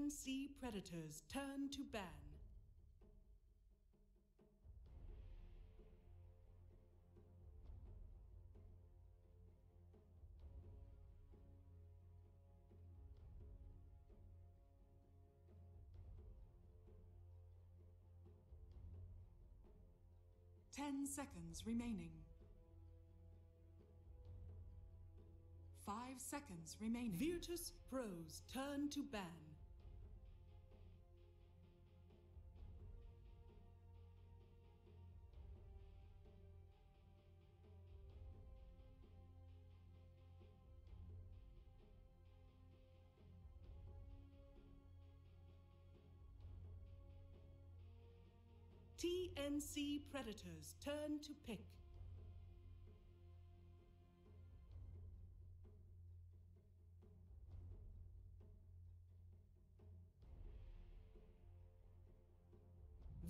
TnC predators turn to ban. Ten seconds remaining. 5 seconds remaining. Virtus Pros turn to ban. TnC predators turn to pick.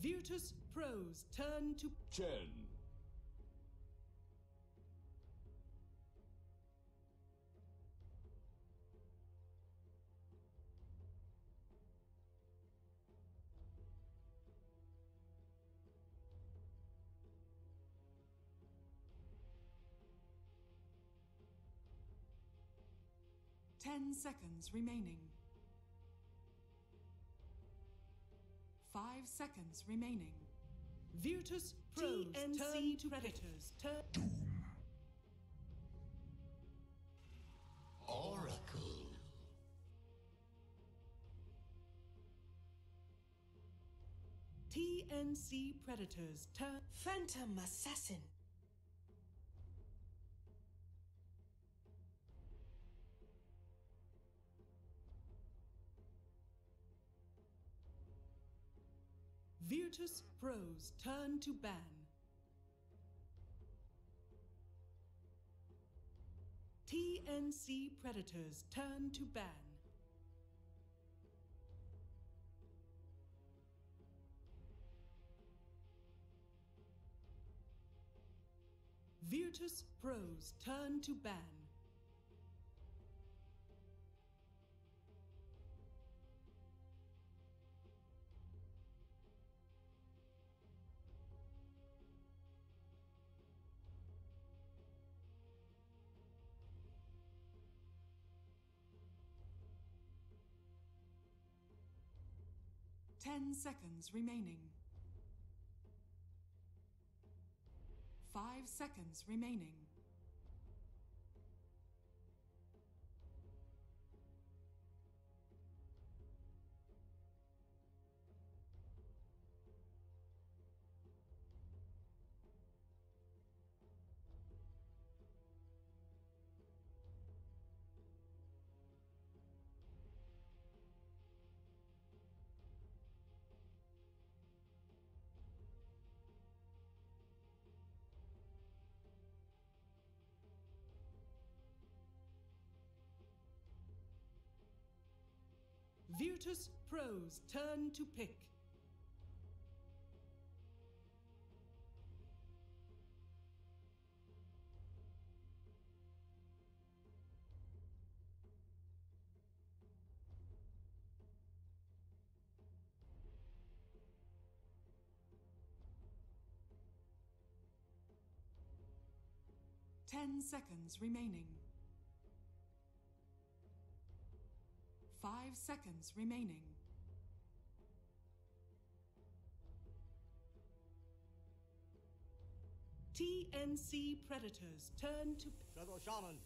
Virtus Pros turn to 10. Ten seconds remaining. 5 seconds remaining. Virtus Pros TnC turn predators turn. Oracle. TnC predators turn. Phantom Assassin. Virtus Pros turn to ban. TnC predators turn to ban. Virtus Pros turn to ban. Ten seconds remaining. 5 seconds remaining. Virtus Pros turn to pick. Ten seconds remaining. 5 seconds remaining. TnC predators turn to Shadow Shaman.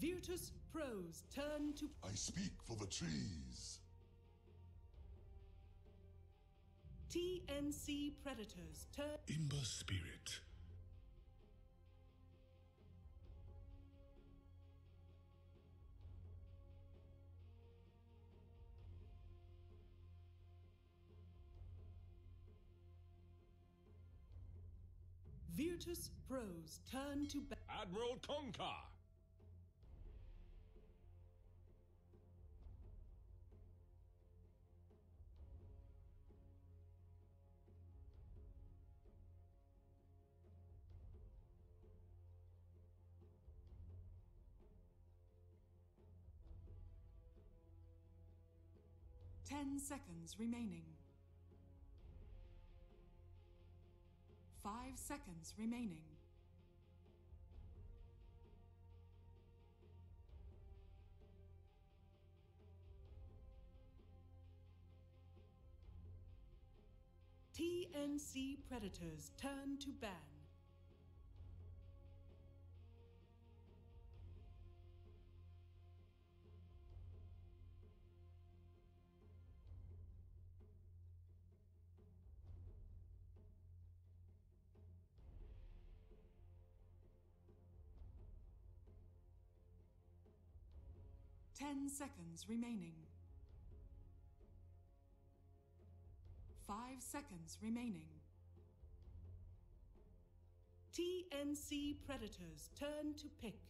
Virtus Pros turn to. I speak for the trees. TnC predators turn. Imber Spirit. Virtus Pros turn to. Admiral Concar. 10 seconds remaining. 5 seconds remaining. TnC predators turn to ban. Ten seconds remaining. 5 seconds remaining. TnC predators turn to pick.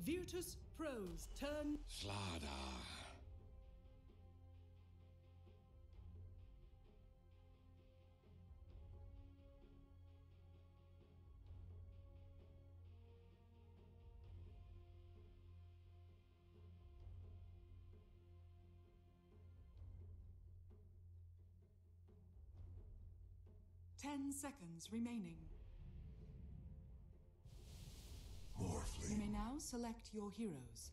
Virtus Pros turn. Slaughter. Ten seconds remaining. Morphling. You may now select your heroes.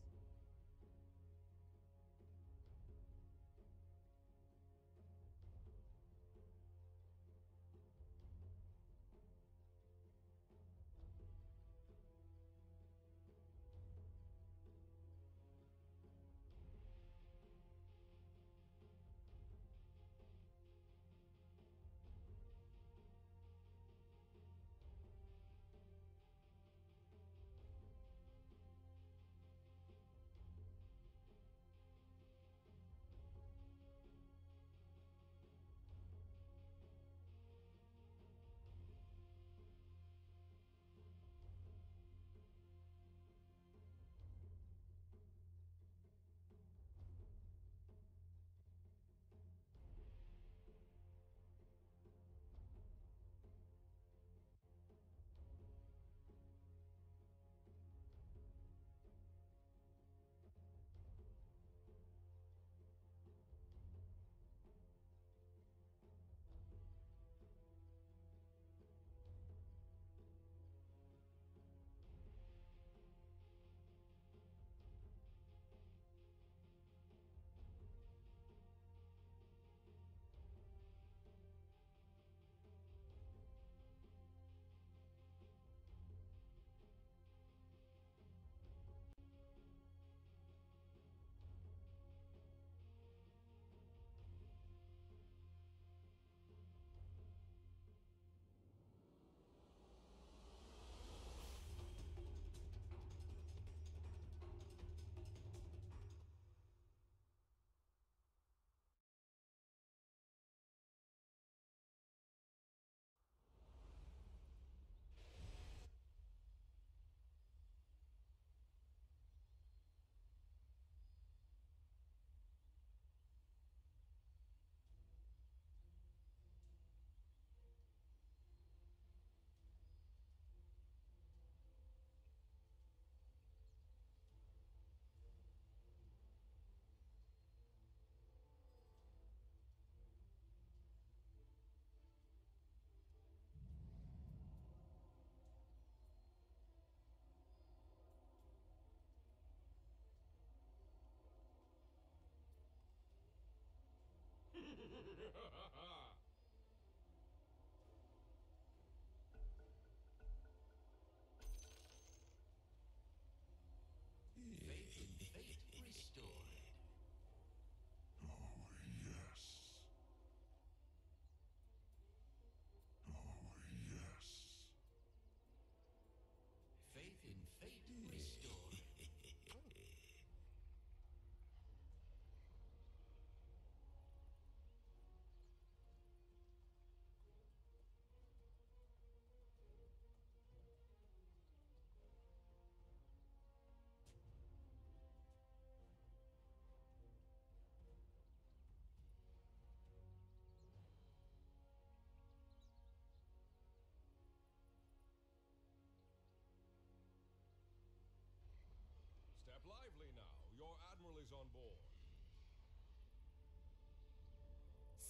is on board.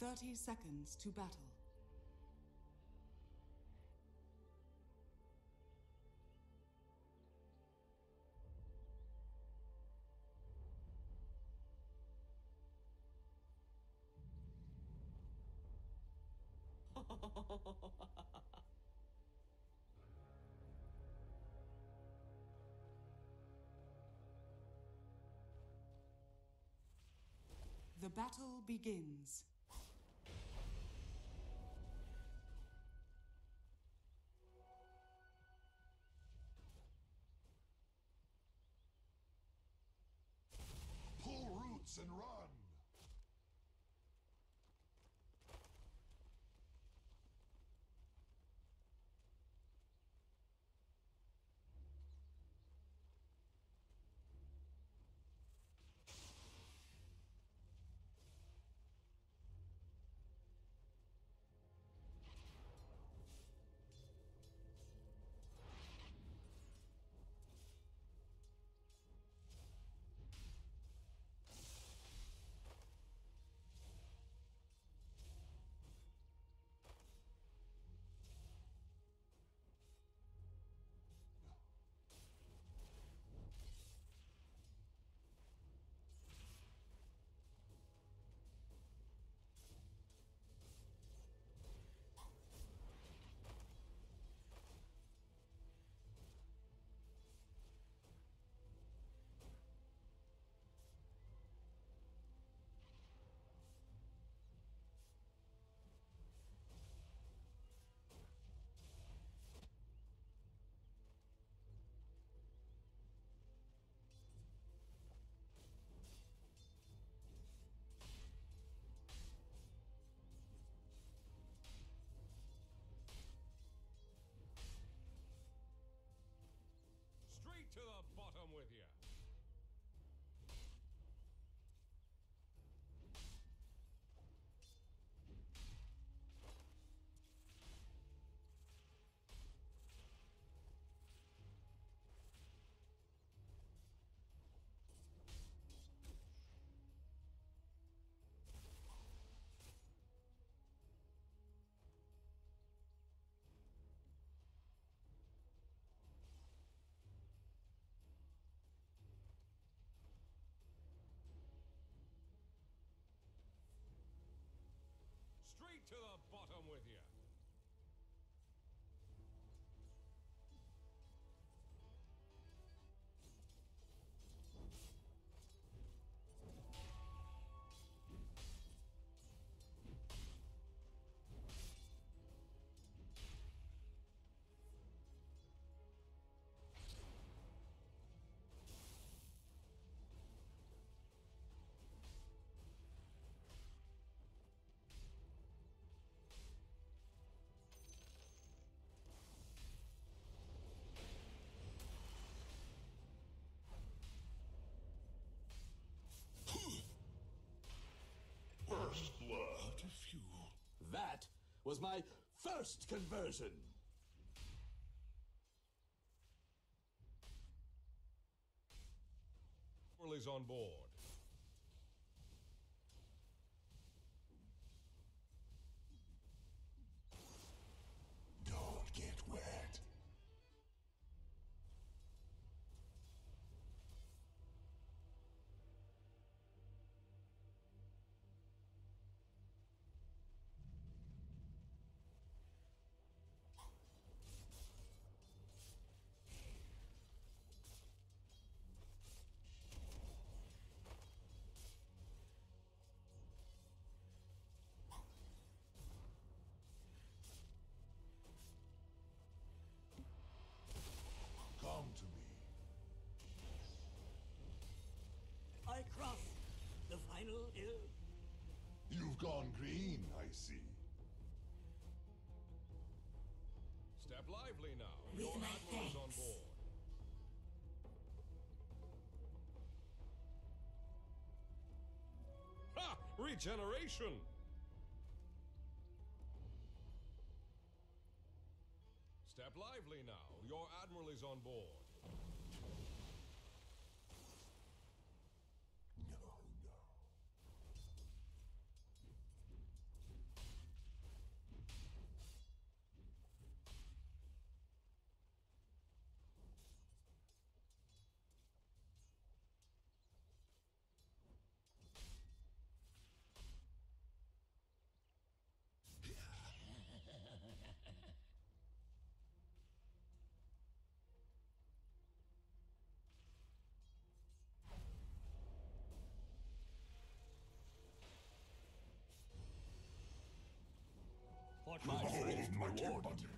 30 seconds to battle. The battle begins. Pull roots and run! Straight to the bottom with you. Straight to the bottom with you. First blood. That was my first conversion. Is on board. Don't get wet. Come to me. I cross the final hill. You've gone green, I see. Step lively now. With Your my admiral is on thanks. board. Ha! Regeneration! Step lively now. Your admiral is on board. What My faith Oh, much rewarded. butter.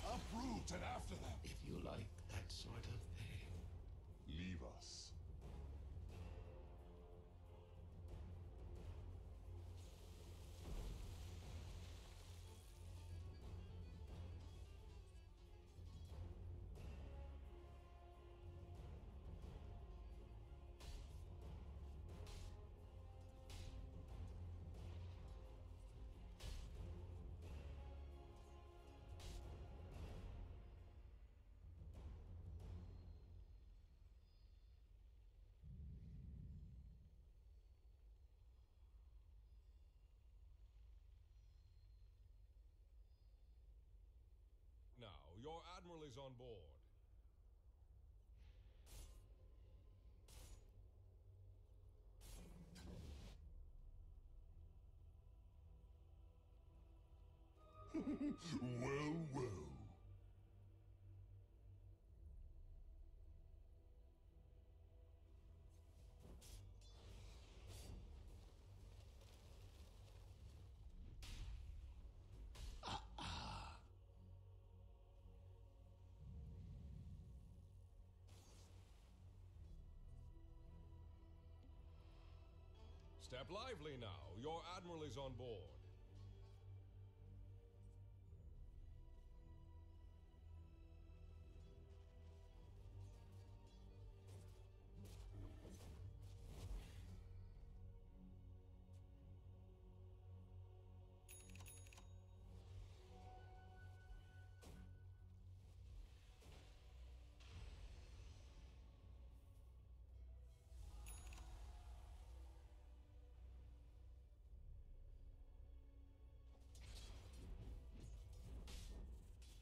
Uproot and after them. If you like that sort of thing. Leave us. Now, your admiral is on board. Well, well. Step lively now. Your admiral is on board.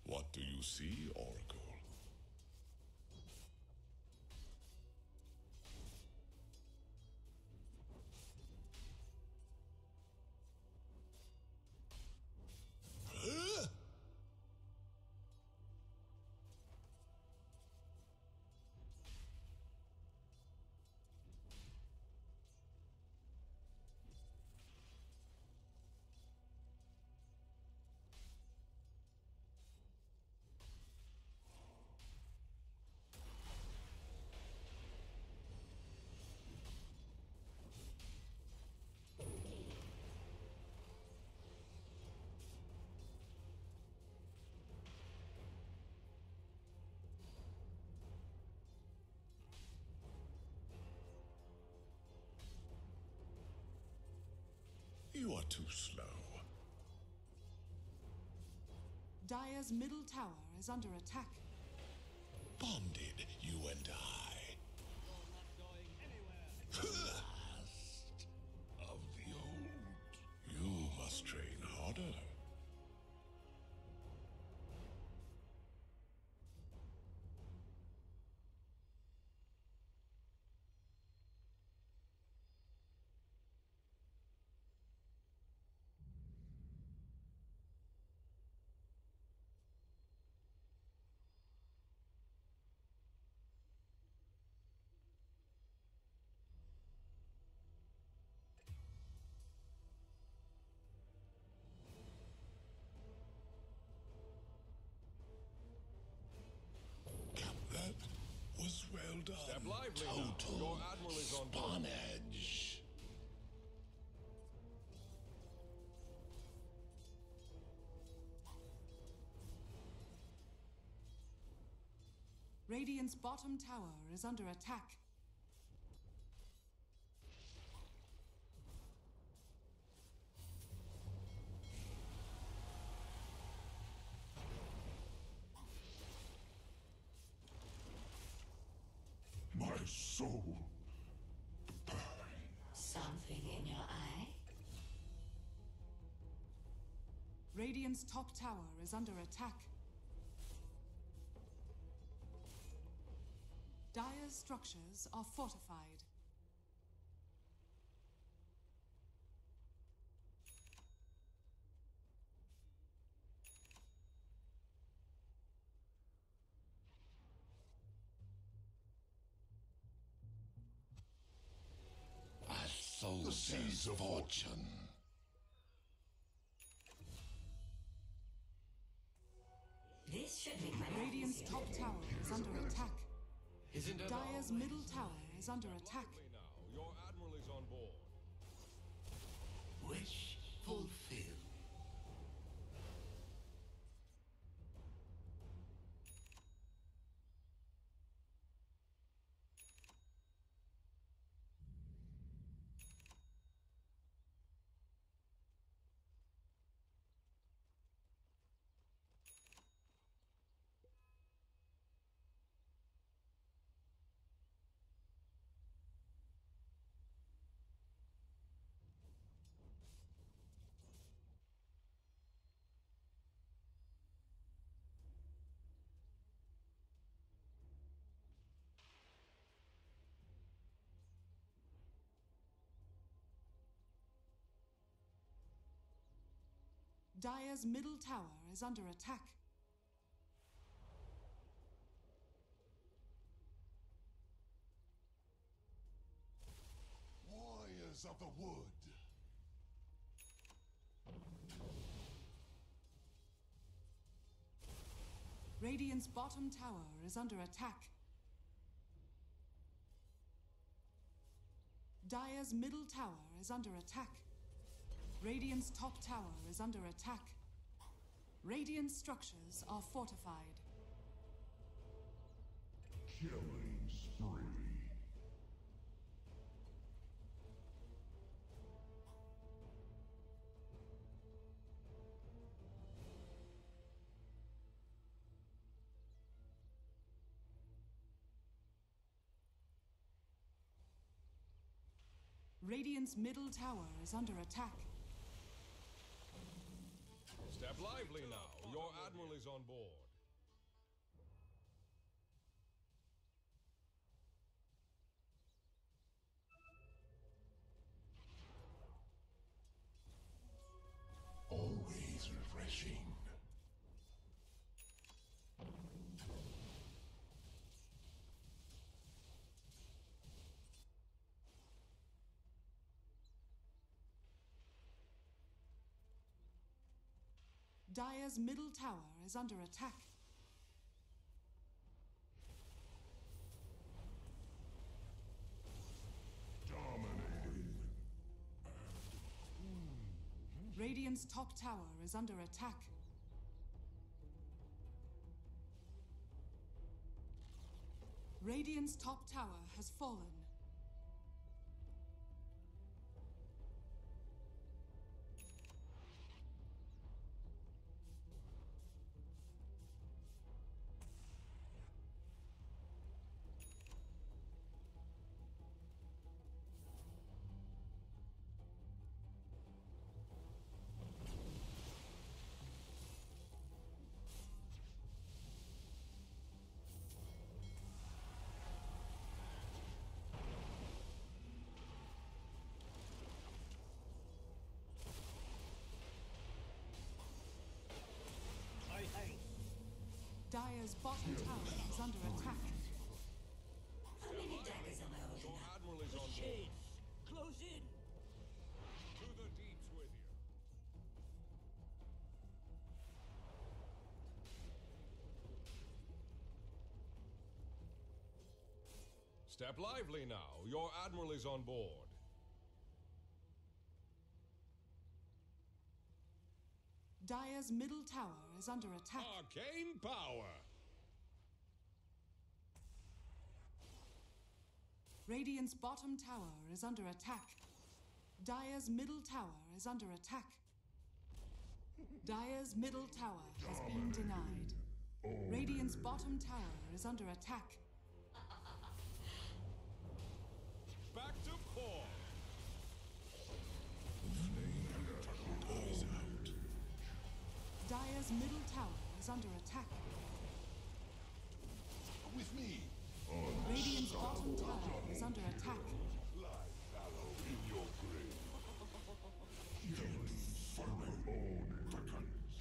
What do you see, Oracle? You are too slow. Dire's middle tower is under attack. Bonded, you and I. You're not going anywhere. Last of the old. You must train harder. That was well done. Step lively now. Total Your admiral is on board. spawnage. Radiant's bottom tower is under attack. My soul burns. Something in your eye? Radiant's top tower is under attack. Dire's structures are fortified. Seize fortune. This should be quite Radiant's easy. top tower is under attack. Isn't it Dire's always middle tower is under attack. Lively now. Your admiral is on board. wish fulfilled? Dire's middle tower is under attack. Warriors of the wood. Radiant's bottom tower is under attack. Dire's middle tower is under attack. Radiant's top tower is under attack. Radiant structures are fortified. Killing spree. Radiant's middle tower is under attack. Step lively now. Your admiral is on board. Always refreshing. Dire's middle tower is under attack. Dominating. Radiant's top tower is under attack. Radiant's top tower has fallen. Dire's bottom tower is under attack. How many daggers am I holding Your up? admiral is on board. Shades, close in. To the deeps with you. Step lively now. Your admiral is on board. Dire's middle tower is under attack. Arcane power. Radiant's bottom tower is under attack. Dire's middle tower is under attack. Dire's middle tower has been denied. Radiant's bottom tower is under attack. Back to core. Dies out. Dire's middle tower is under attack. With me. Radiant's bottom tower is under attack. Lie fallow in your grave. Killing for my own vengeance.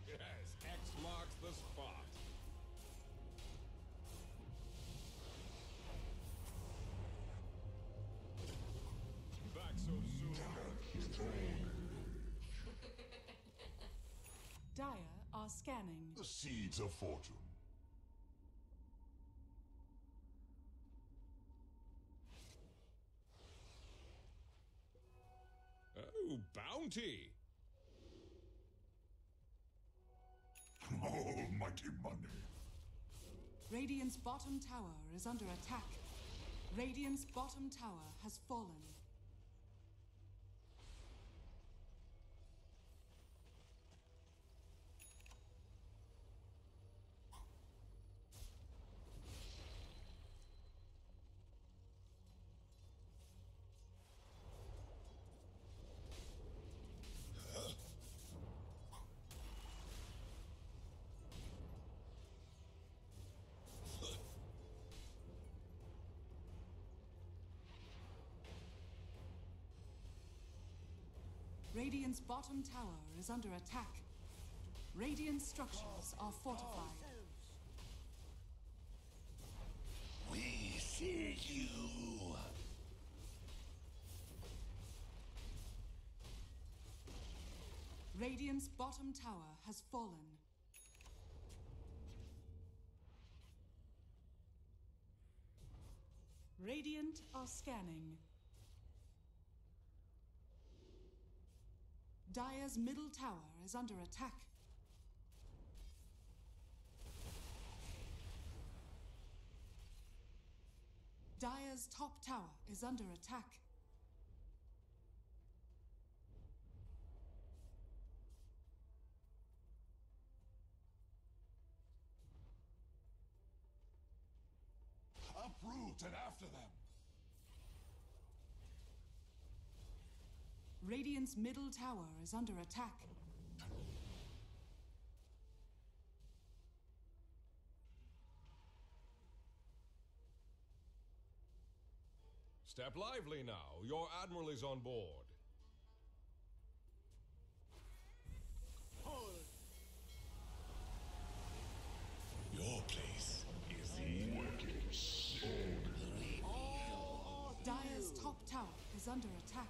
Yes, X marks the spot. Dire are scanning. The seeds of fortune. Oh, bounty! Almighty money. Radiant's bottom tower is under attack. Radiant's bottom tower has fallen. Radiant's bottom tower is under attack. Radiant structures are fortified. We see you. Radiant's bottom tower has fallen. Radiant are scanning. Dire's middle tower is under attack. Dire's top tower is under attack. Uproot and after them. Radiant's middle tower is under attack. Step lively now. Your admiral is on board. Hold. Your place is in Dire's top tower is under attack.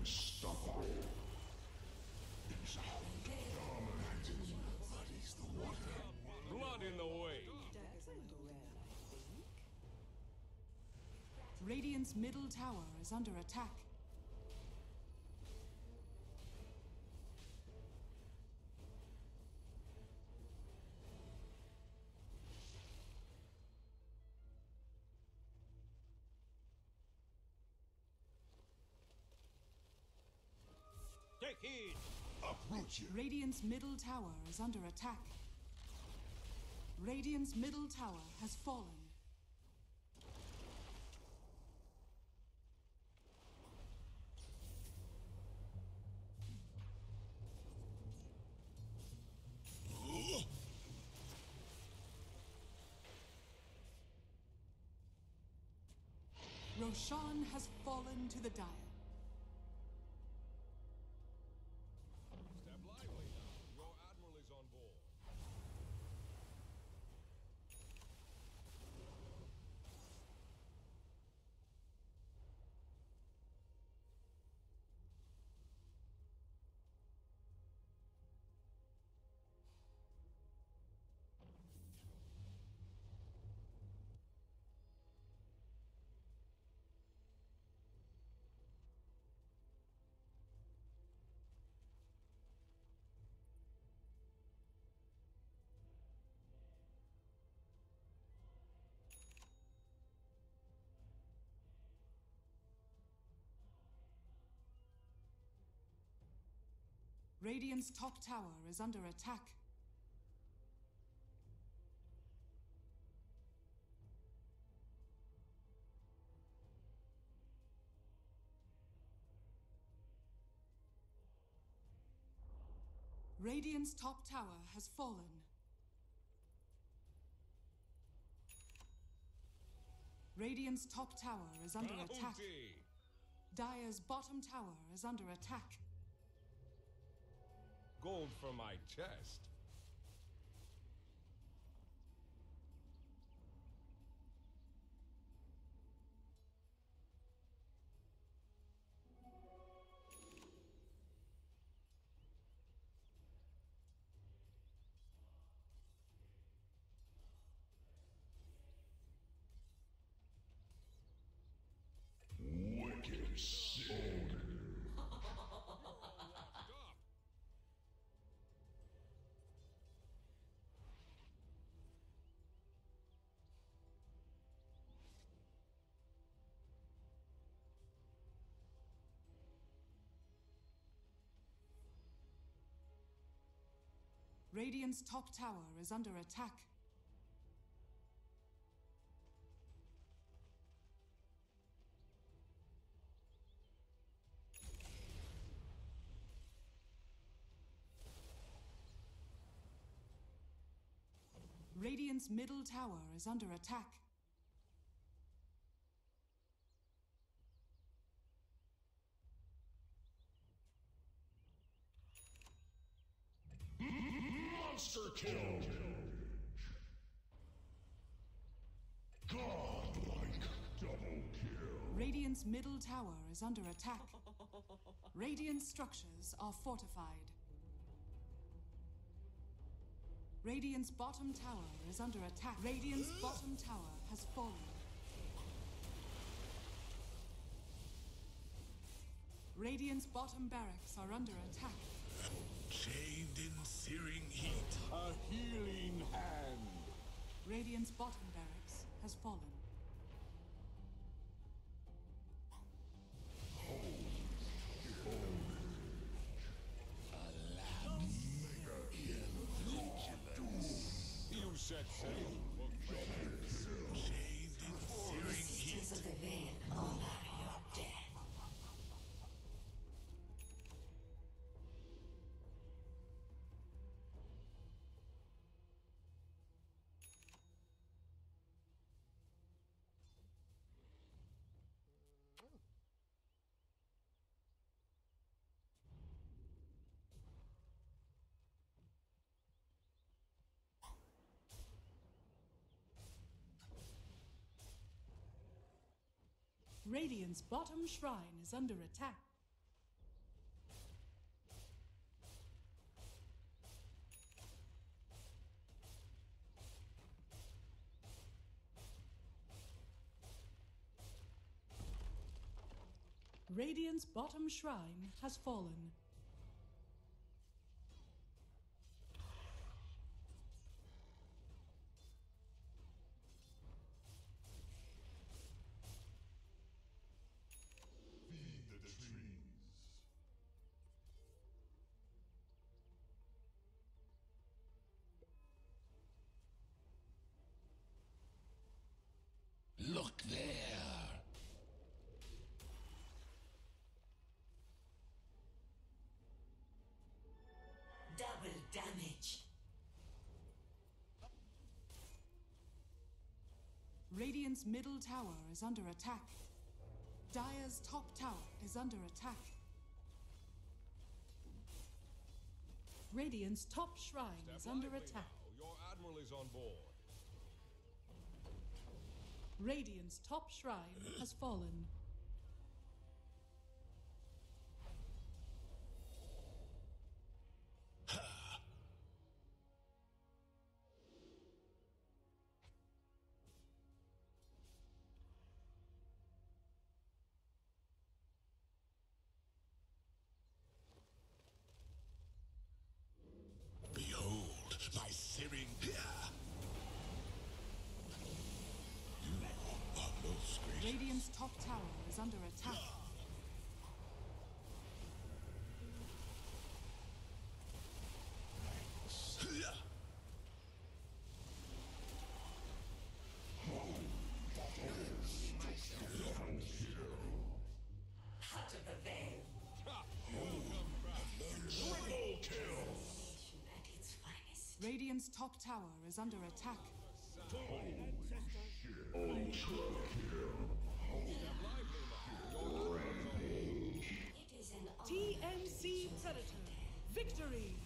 unstoppable. Blood in the way. Radiant's middle tower is under attack. Take heed. Uproot you. Radiant's middle tower is under attack. Radiant's middle tower has fallen. Roshan has fallen to the dire. Step lively now. Your admiral is on board. Radiant's top tower is under attack. Radiant's top tower has fallen. Radiant's top tower is under attack. Bounty. Dire's bottom tower is under attack. Gold for my chest. Radiant's top tower is under attack. Radiant's middle tower is under attack. Monster kill! Godlike double kill! Radiant's middle tower is under attack. Radiant structures are fortified. Radiant's bottom tower is under attack. Radiant's bottom tower has fallen. Radiant's bottom barracks are under attack. Chained in searing heat. A healing hand. Radiant's bottom barracks has fallen. You said so. Chained in searing heat. Sisters of the Veil honor your death. Radiant's bottom shrine is under attack. Radiant's bottom shrine has fallen. Feed the trees. Look there! Double damage. Radiant's middle tower is under attack. Dire's top tower is under attack. Radiant's top shrine Step is under lively attack. now. Your admiral is on board. Radiant's top shrine has fallen. Behold, my searing here. You are most gracious. Radiant's top tower is under attack. Heart of the Veil. Triple kill! Nation at its finest. Radiant's top tower is under attack. It is an honor. TnC Predator. Victory!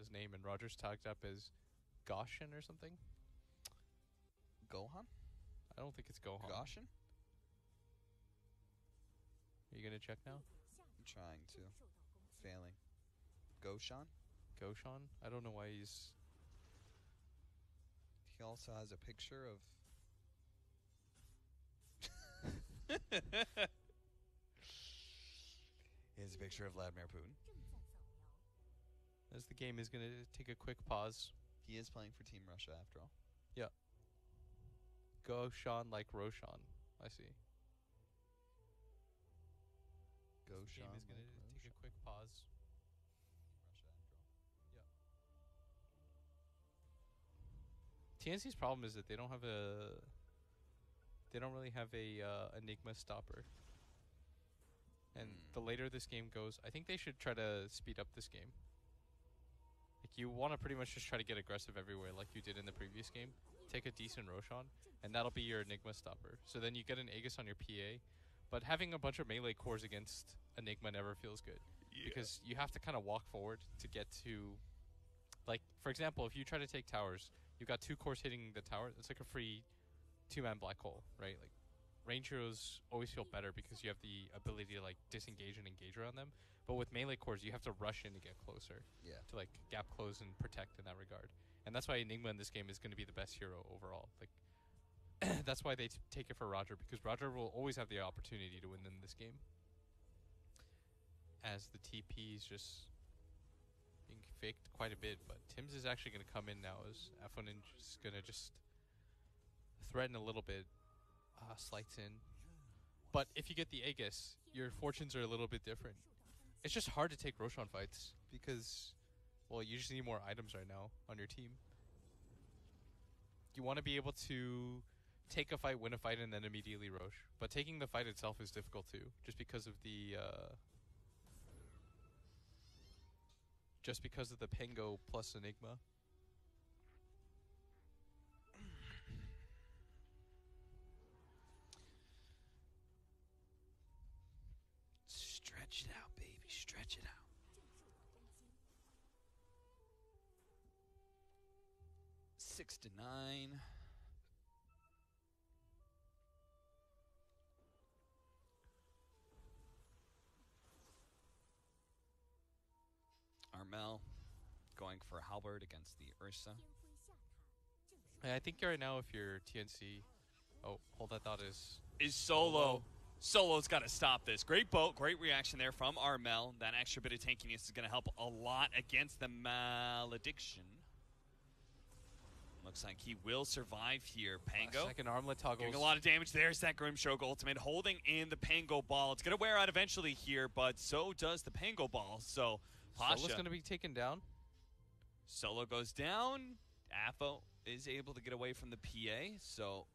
his name, and Roger's tagged up as Goshen or something. Gohan? I don't think it's Gohan. Goshen? Are you gonna check now? I'm trying to. Failing. Goshan? Goshan? I don't know why he's... He also has a picture of... He has a picture of Vladimir Putin. As the game is gonna take a quick pause. He is playing for Team Russia after all. Yeah. Goshan like Roshan. I see. Goshan. Game is gonna take a quick pause. TnC's problem is that they don't really have a Enigma stopper. And the later this game goes, I think they should try to speed up this game. Like, you want to pretty much just try to get aggressive everywhere like you did in the previous game. Take a decent Roshan, and that'll be your Enigma stopper. So then you get an Aegis on your PA, but having a bunch of melee cores against Enigma never feels good. Yeah. Because you have to kind of walk forward to get to... Like, for example, if you try to take towers, you've got 2 cores hitting the tower. It's like a free 2-man black hole, right? Like, range heroes always feel better because you have the ability to, like, disengage and engage around them. But with melee cores, you have to rush in to get closer. Yeah. To, like, gap close and protect in that regard. And that's why Enigma in this game is going to be the best hero overall. Like, that's why they take it for Roger, because Roger will always have the opportunity to win in this game. As the TP is just being faked quite a bit, but Tim's is actually going to come in now as Afonin is going to just threaten a little bit. Slights in. But if you get the Aegis, your fortunes are a little bit different. It's just hard to take Roshan fights because, well, you just need more items right now on your team. You want to be able to take a fight, win a fight, and then immediately Rosh. But taking the fight itself is difficult too, just because of the Pengo plus Enigma. Stretch it out, baby. Stretch it out. Six to 9. Armel going for Halberd against the Ursa. I think right now, if you're TnC, oh, hold that thought is Solo. Solo's got to stop this. Great boat, great reaction there from Armel. That extra bit of tankiness is going to help a lot against the Malediction. Looks like he will survive here. Pango. Second armlet toggles. Doing a lot of damage. There's that Grimstroke ultimate holding in the Pango ball. It's going to wear out eventually here, but so does the Pango ball. So Pasha. Solo's going to be taken down. Solo goes down. Afo is able to get away from the PA, so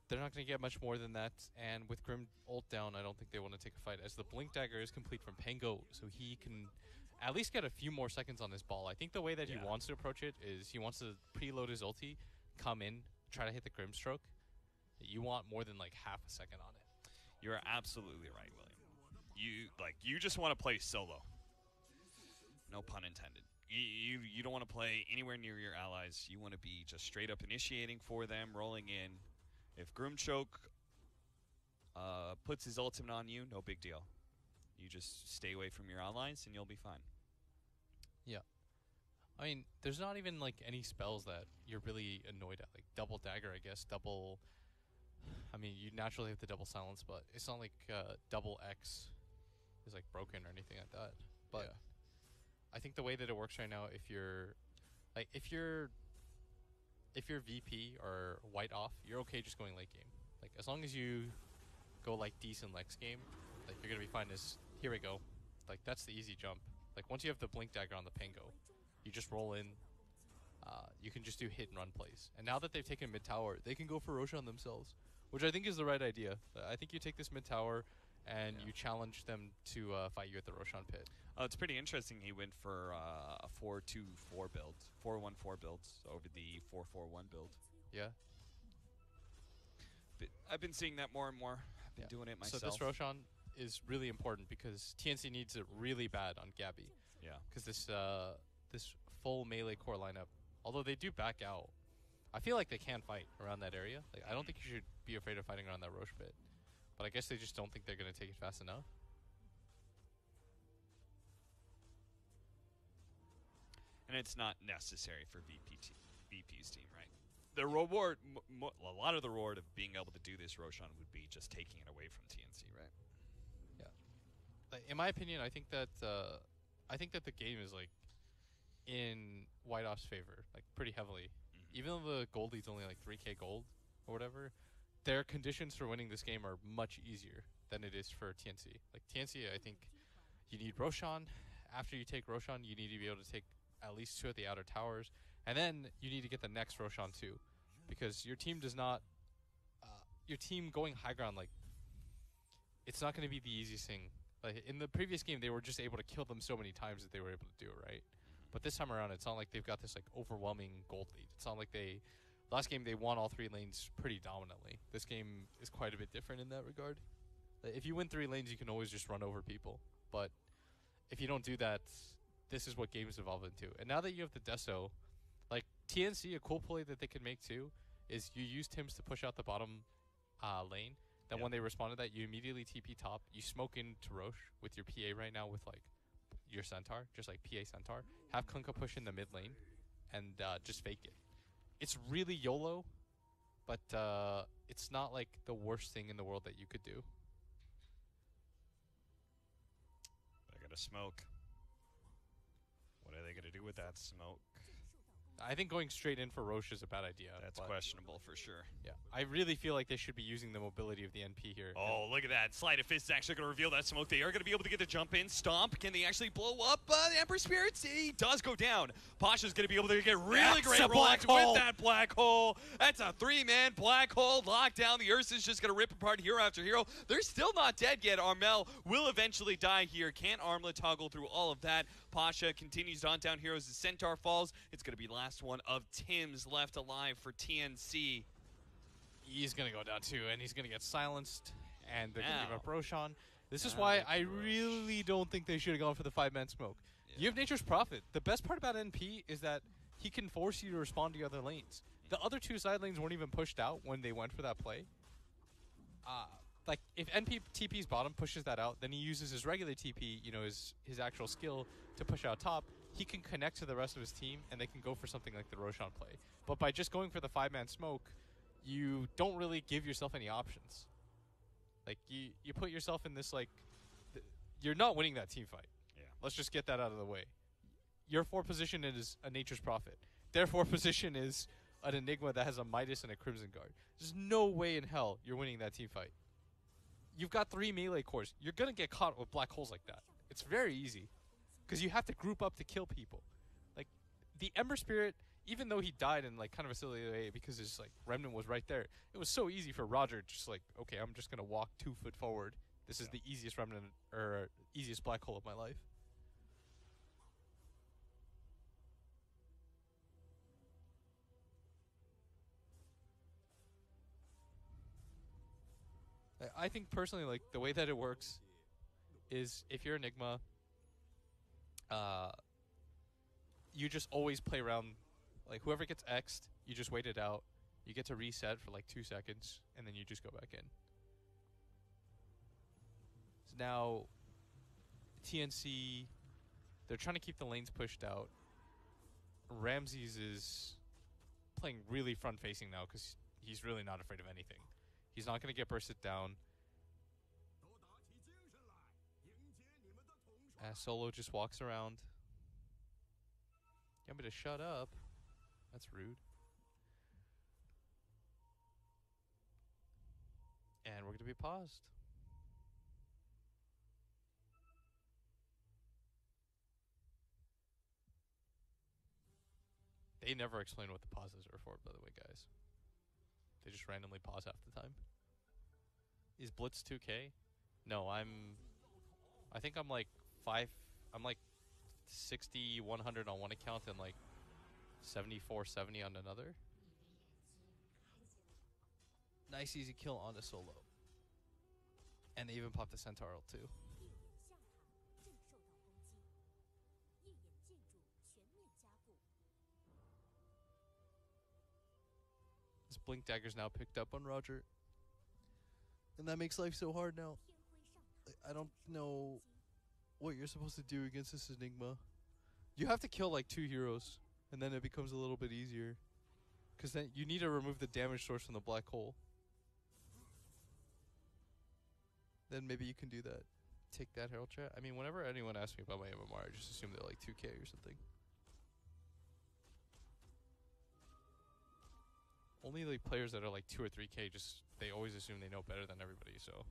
they're not going to get much more than that. And with Grim ult down, I don't think they want to take a fight, as the Blink Dagger is complete from Pango, so he can at least get a few more seconds on this ball. I think the way that he wants to approach it is he wants to preload his ulti, come in, try to hit the Grimstroke. You want more than like half a second on it. You're absolutely right, William. You just want to play solo. No pun intended. You don't want to play anywhere near your allies. You want to be just straight up initiating for them, rolling in. If Grimstroke puts his ultimate on you, no big deal. You just stay away from your allies and you'll be fine. Yeah. I mean, there's not even like any spells that you're really annoyed at. Like double dagger, I guess. Double... I mean, you naturally have the double silence, but it's not like double X is like broken or anything like that. But I think the way that it works right now, if you're VP or white off, you're okay just going late game. Like as long as you go like decent Lex game, like you're gonna be fine. Here we go. Like that's the easy jump. Like once you have the Blink Dagger on the Pango, you just roll in. You can just do hit and run plays. And now that they've taken mid tower, they can go for Roshan themselves, which I think is the right idea. I think you take this mid tower and you challenge them to fight you at the Roshan pit. It's pretty interesting. He went for a 4-2-4 build, 4-1-4 builds over the 4-4-1 build. Yeah. But I've been seeing that more and more. I've been doing it myself. So this Roshan is really important because TnC needs it really bad on Gabby. Yeah. Because this full melee core lineup, although they do back out, I feel like they can fight around that area. Like, I don't think you should be afraid of fighting around that Roche pit. But I guess they just don't think they're going to take it fast enough. And it's not necessary for VP's team, right? The reward, a lot of the reward of being able to do this, Roshan, would be just taking it away from TnC, right? Yeah. Like, in my opinion, I think that the game is like in White Ops' favor, like pretty heavily. Even though the gold lead's only like 3k gold or whatever, their conditions for winning this game are much easier than it is for TnC. Like TnC, I think you need Roshan. After you take Roshan, you need to be able to take at least 2 at the outer towers, and then you need to get the next Roshan too, because your team does not, your team going high ground, like, it's not going to be the easiest thing. Like in the previous game, they were just able to kill them so many times that they were able to do it, right? But this time around, it's not like they've got this like overwhelming gold lead. It's not like last game they won all 3 lanes pretty dominantly. This game is quite a bit different in that regard. If you win 3 lanes, you can always just run over people. But if you don't do that, this is what games evolve into. And now that you have the Deso, like TnC, a cool play that they can make too is you use Tims to push out the bottom lane. Then when they respond to that, you immediately TP top. You smoke into Roche with your PA right now with like your Centaur, just like PA Centaur. Have Kunkka push in the mid lane and just fake it. It's really YOLO, but it's not like the worst thing in the world that you could do. I gotta smoke. What are they gonna do with that smoke? I think going straight in for Roche is a bad idea. That's questionable for sure. Yeah, I really feel like they should be using the mobility of the NP here. Oh, look at that. Sleight of Fist is actually going to reveal that smoke. They are going to be able to get the jump in. Stomp. Can they actually blow up the Emperor Spirits? He does go down. Pasha's going to be able to get really great rollouts with that black hole. That's a 3-man black hole lockdown. The Ursa's just going to rip apart hero after hero. They're still not dead yet. Armel will eventually die here. Can't Armlet toggle through all of that. Pasha continues on down heroes. The Centaur falls. It's going to be last one of Tims left alive for TnC. He's going to go down too, and he's going to get silenced, and they're going to give up Roshan. This is why I really don't think they should have gone for the 5-man smoke. Yeah. You have Nature's Prophet. The best part about NP is that he can force you to respond to other lanes. The other 2 side lanes weren't even pushed out when they went for that play. Like, if NP TP's bottom pushes that out, then he uses his regular TP, you know, his actual skill to push out top. He can connect to the rest of his team, and they can go for something like the Roshan play. But by just going for the 5-man smoke, you don't really give yourself any options. Like, you put yourself in this, like, you're not winning that team fight. Yeah. Let's just get that out of the way. Your 4 position is a Nature's Prophet. Their 4 position is an Enigma that has a Midas and a Crimson Guard. There's no way in hell you're winning that team fight. You've got 3 melee cores. You're going to get caught with black holes like that. It's very easy. Because you have to group up to kill people. Like, the Ember Spirit, even though he died in, like, kind of a silly way because his, like, remnant was right there, it was so easy for Roger just, like, okay, I'm just going to walk 2 foot forward. This is the easiest remnant, or easiest black hole of my life. I think personally, like, the way that it works is if you're Enigma, you just always play around. Like, whoever gets X'd, you just wait it out. You get to reset for like 2 seconds, and then you just go back in. So now, TnC, they're trying to keep the lanes pushed out. Ramses is playing really front-facing now because he's really not afraid of anything. He's not going to get bursted down. Solo just walks around. You want me to shut up? That's rude. And we're going to be paused. They never explain what the pauses are for, by the way, guys. They just randomly pause half the time. Is Blitz 2K? No, I think I'm like 60, 100 on one account and like 74, 70 on another. Nice easy kill on a solo. And they even popped the Centaur ult too. Blink Dagger's now picked up on Roger. And that makes life so hard now. I don't know what you're supposed to do against this Enigma. You have to kill like 2 heroes, and then it becomes a little bit easier. Because then you need to remove the damage source from the black hole. Then maybe you can do that. Take that, Herald Chat. I mean, whenever anyone asks me about my MMR, I just assume they're like 2K or something. Only like players that are like 2 or 3K, just they always assume they know better than everybody, so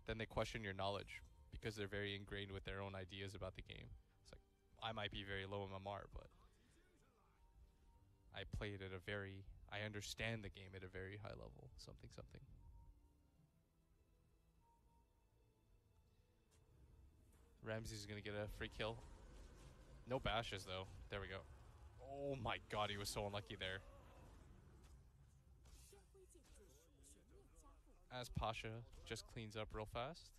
then they question your knowledge because they're very ingrained with their own ideas about the game. It's like, I might be very low MMR, but I play it at a very, I understand the game at a very high level. Something. Ramsey's gonna get a free kill. No bashes though. There we go. Oh my god, he was so unlucky there. As Pasha just cleans up real fast.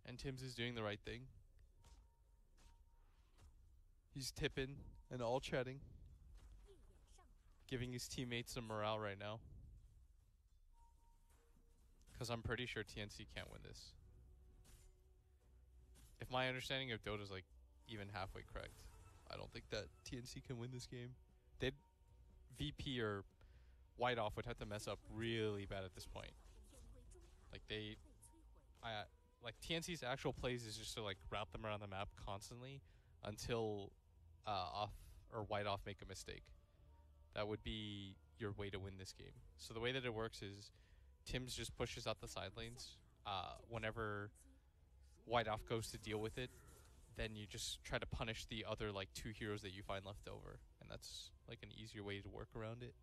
And Tim's is doing the right thing. He's tipping and all chatting. Giving his teammates some morale right now. Because I'm pretty sure TnC can't win this. If my understanding of Dota is like even halfway correct, I don't think that TnC can win this game. They'd VP or White Off would have to mess up really bad at this point. Like like TnC's actual plays is just to like route them around the map constantly until Off or White Off make a mistake. That would be your way to win this game. So the way that it works is Tim's just pushes out the side lanes. Whenever White Off goes to deal with it, then you just try to punish the other like 2 heroes that you find left over, and that's like an easier way to work around it.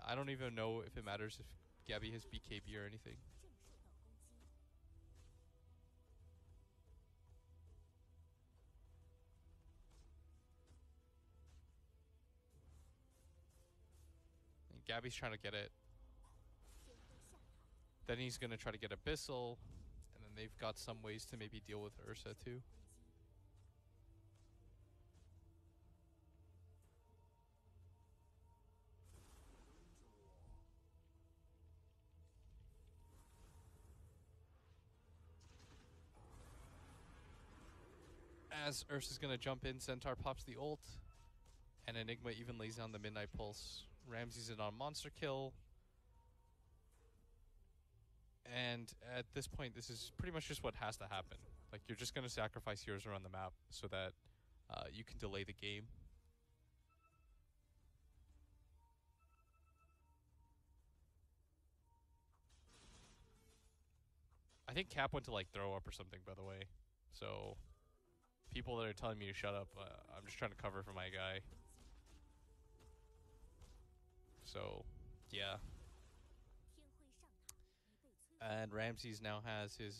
I don't even know if it matters if Gabby has BKB or anything. And Gabby's trying to get it. Then he's going to try to get Abyssal. And then they've got some ways to maybe deal with Ursa too. As Ursa's going to jump in, Centaur pops the ult. And Enigma even lays down the Midnight Pulse. Ramsey's in on Monster Kill. And at this point, this is pretty much just what has to happen. Like, you're just going to sacrifice heroes around the map so that you can delay the game. I think Cap went to, like, throw up or something, by the way. So, people that are telling me to shut up, I'm just trying to cover for my guy. So, yeah. And Ramses now has his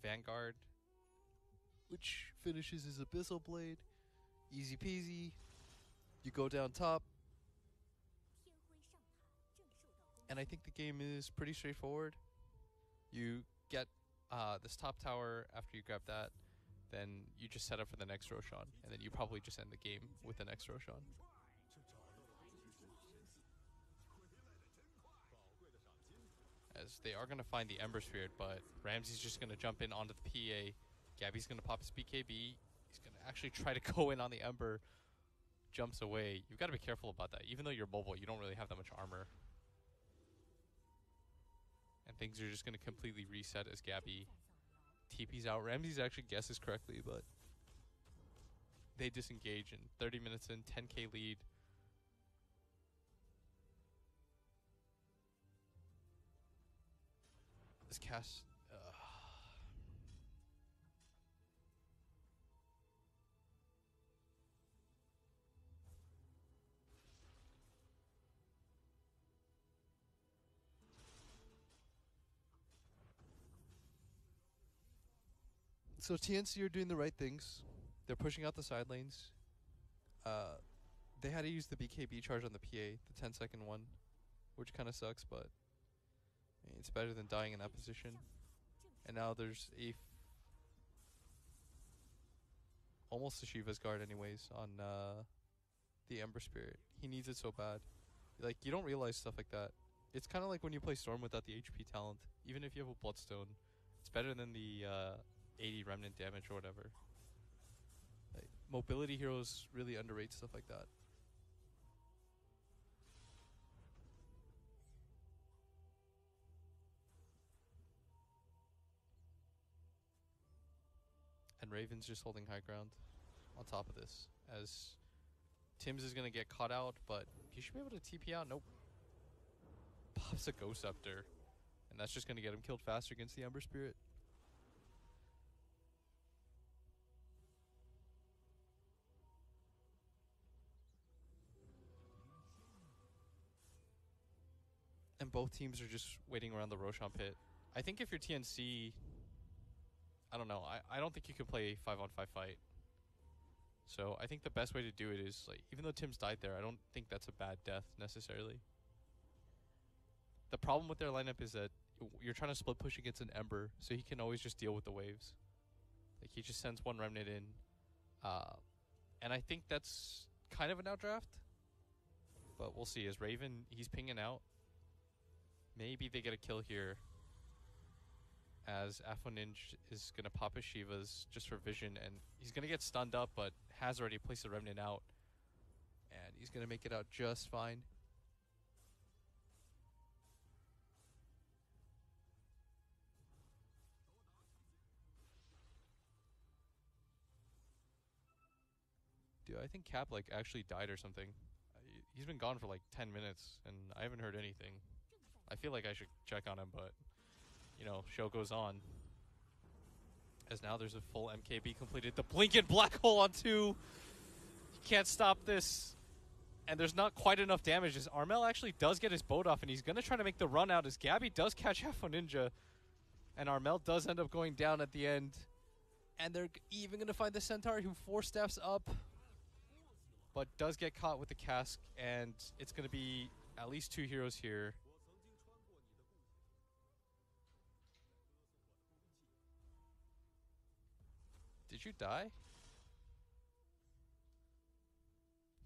Vanguard, which finishes his Abyssal Blade. Easy peasy. You go down top. And I think the game is pretty straightforward. You get this top tower after you grab that. Then you just set up for the next Roshan. And then you probably just end the game with the next Roshan. As they are going to find the Ember Spirit, but Ramsey's just going to jump in onto the PA. Gabby's going to pop his BKB. He's going to actually try to go in on the Ember. Jumps away. You've got to be careful about that. Even though you're mobile, you don't really have that much armor. And things are just going to completely reset as Gabby TP's out. Ramsey's actually guesses correctly, but they disengage in 30 minutes in, 10k lead. This cast. So TnC are doing the right things. They're pushing out the side lanes. They had to use the BKB charge on the PA, the 10-second one, which kind of sucks, but it's better than dying in that position. And now there's almost a Shiva's Guard anyways on the Ember Spirit. He needs it so bad. Like, you don't realize stuff like that. It's kind of like when you play Storm without the HP talent. Even if you have a Bloodstone, it's better than the 80 Remnant damage or whatever. Like, mobility heroes really underrate stuff like that. And Raven's just holding high ground on top of this. As Tim's is going to get caught out, but he should be able to TP out. Nope. Pops a Ghost Scepter. And that's just going to get him killed faster against the Ember Spirit. And both teams are just waiting around the Roshan pit. I think if you're TnC, I don't know. I don't think you can play a 5-on-5 fight. So I think the best way to do it is, like, even though Tim's died there, I don't think that's a bad death necessarily. The problem with their lineup is that you're trying to split push against an Ember, so he can always just deal with the waves. Like, he just sends one Remnant in. And I think that's kind of an outdraft. But we'll see. As Raven, he's pinging out. Maybe they get a kill here. As Afoninj is going to pop his Shivas just for vision. And he's going to get stunned up, but has already placed a Remnant out. And he's going to make it out just fine. Dude, I think Cap, like, actually died or something. He's been gone for, like, 10 minutes, and I haven't heard anything. I feel like I should check on him, but, you know, show goes on. As now there's a full MKB completed. The Blinking Black Hole on 2. You can't stop this. And there's not quite enough damage. As Armel actually does get his boat off, and he's going to try to make the run out as Gabby does catch Afro Ninja. And Armel does end up going down at the end. And they're even going to find the Centaur, who 4 steps up. But does get caught with the cask, and it's going to be at least 2 heroes here. Did you die?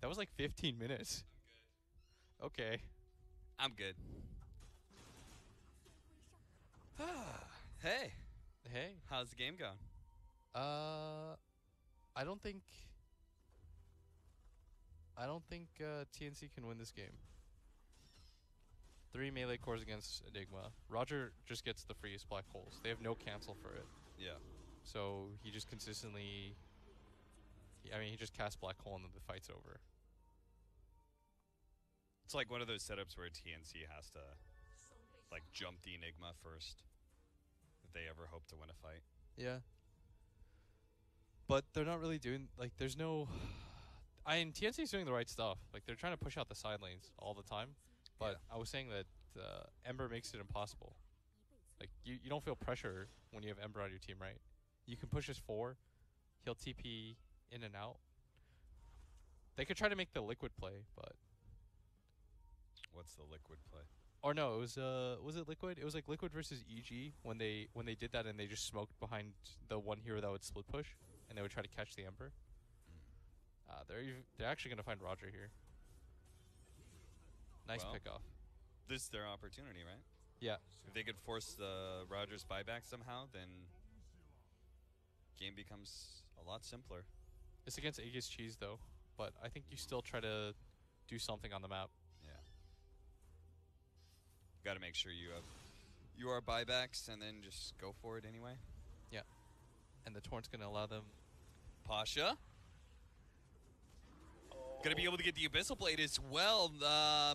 That was like 15 minutes. I'm good. Okay. I'm good. Hey. Hey. How's the game going? I don't think TnC can win this game. 3 melee cores against Enigma. Roger just gets the freest black holes. They have no cancel for it. Yeah. So he just consistently... he just casts black hole and then the fight's over. It's like one of those setups where TnC has to, like, jump the Enigma first if they ever hope to win a fight. Yeah. But they're not really doing... Like, there's no... TnC's doing the right stuff. Like, they're trying to push out the side lanes all the time. But yeah. I was saying that Ember makes it impossible. Like, you don't feel pressure when you have Ember on your team, right? You can push his 4. He'll TP in and out. They could try to make the liquid play, but... What's the liquid play? Or no, it was it liquid? It was like liquid versus EG when they did that and they just smoked behind the one hero that would split push and they would try to catch the Ember. They're actually going to find Roger here. Nice pick off. This is their opportunity, right? Yeah. If they could force the Rogers buyback somehow, then game becomes a lot simpler. It's against Aegis Cheese though, but I think you still try to do something on the map. Yeah. Got to make sure you are buybacks and then just go for it anyway. Yeah. And the Torrent's going to allow them. Pasha. Going to be able to get the Abyssal Blade as well,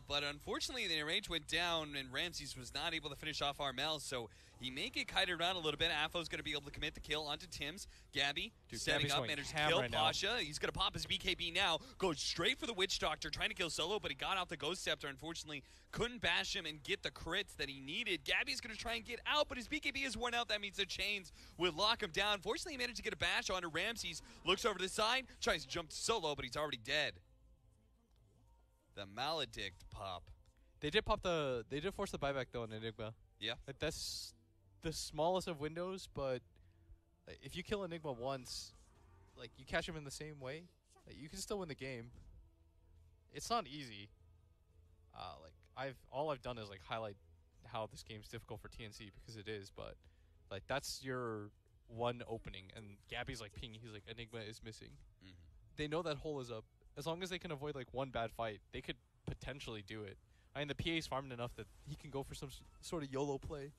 but unfortunately the range went down and Ramses was not able to finish off Armel, so he may get kited around a little bit. Afo's going to be able to commit the kill onto Tim's. Gabby setting up, managed to kill Pasha. He's going to pop his BKB now, goes straight for the Witch Doctor, trying to kill Solo, but he got out the Ghost Scepter. Unfortunately, couldn't bash him and get the crits that he needed. Gabby's going to try and get out, but his BKB is worn out. That means the chains would lock him down. Fortunately, he managed to get a bash onto Ramses. Looks over to the side, tries to jump to Solo, but he's already dead. The Maledict pop. They did force the buyback though in Enigma. Yeah. That's the smallest of windows, but if you kill Enigma once, like you catch him in the same way, like, you can still win the game. It's not easy. Like all I've done is like highlight how this game's difficult for TnC because it is, but like that's your one opening, and Gabby's like pinging. He's like, Enigma is missing. Mhm. They know that hole is up. As long as they can avoid like one bad fight, they could potentially do it. I mean, the PA's farmed enough that he can go for some sort of YOLO play.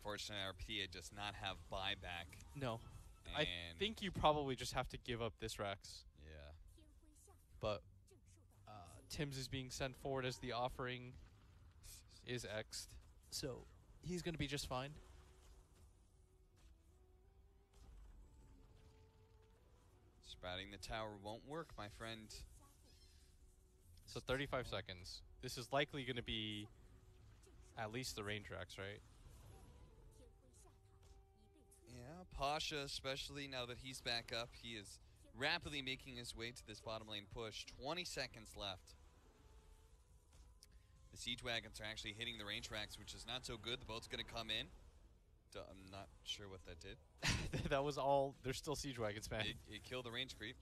Fortunately, our PA does not have buyback. No. And I think you probably just have to give up this Rax. Yeah. But Tim's is being sent forward as the offering is X'd. So he's going to be just fine. Sprouting the tower won't work, my friend. So 35 seconds. This is likely going to be at least the range Rax, right? Yeah, Pasha, especially now that he's back up, he is rapidly making his way to this bottom lane push. 20 seconds left. The siege wagons are actually hitting the range racks, which is not so good. The boat's going to come in. I'm not sure what that did. That was all. There's still siege wagons, man. It killed the range creep.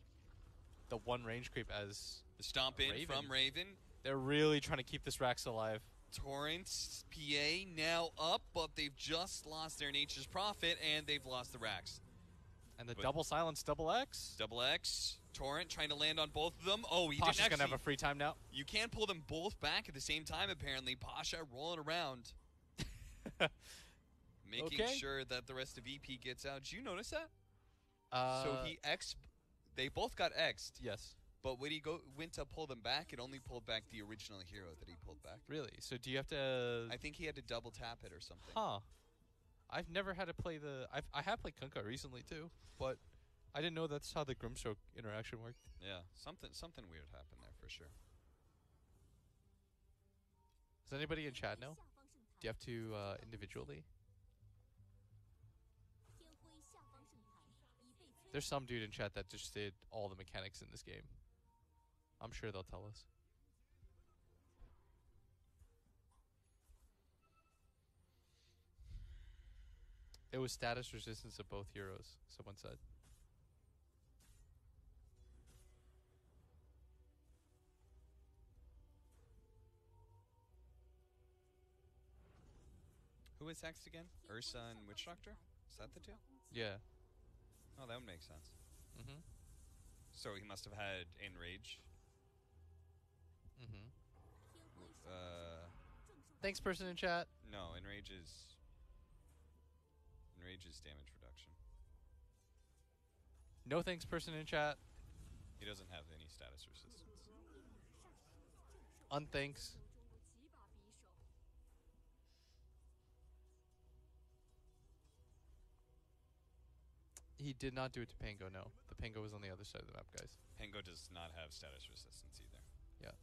The one range creep as The stomp in Raven. from Raven. they're really trying to keep this Rax alive. Torrents, PA now up, but they've just lost their Nature's Prophet, and they've lost the racks. And the But- double silence, double X. Double X, Torrent trying to land on both of them. Oh, he Pasha's didn't going to actually. have a free time now. You can't pull them both back at the same time, apparently. Pasha rolling around. Making Okay. sure that the rest of EP gets out. Did you notice that? So They both got X'd, yes. but when he went to pull them back, it only pulled back the original hero that he pulled back. Really? So do you have to... I think he had to double tap it or something. Huh. I've never had to play the... I have played Kunkka recently, too. But I didn't know that's how the Grimstroke interaction worked. Yeah, something weird happened there for sure. Does anybody in chat know? Do you have to individually? There's some dude in chat that just did all the mechanics in this game. I'm sure they'll tell us. It was status resistance of both heroes, someone said. Who is next again? Ursa and Witch Doctor? Is that the two? Yeah. Oh, that would make sense. Mm-hmm. So he must have had Enrage. Mm-hmm. Uh, Thanks, person in chat. no, Enrage is damage reduction. No thanks, person in chat. He doesn't have any status resistance. Unthanks. He did not do it to Pango, no. The Pango was on the other side of the map, guys. Pengo does not have status resistance either. Yeah.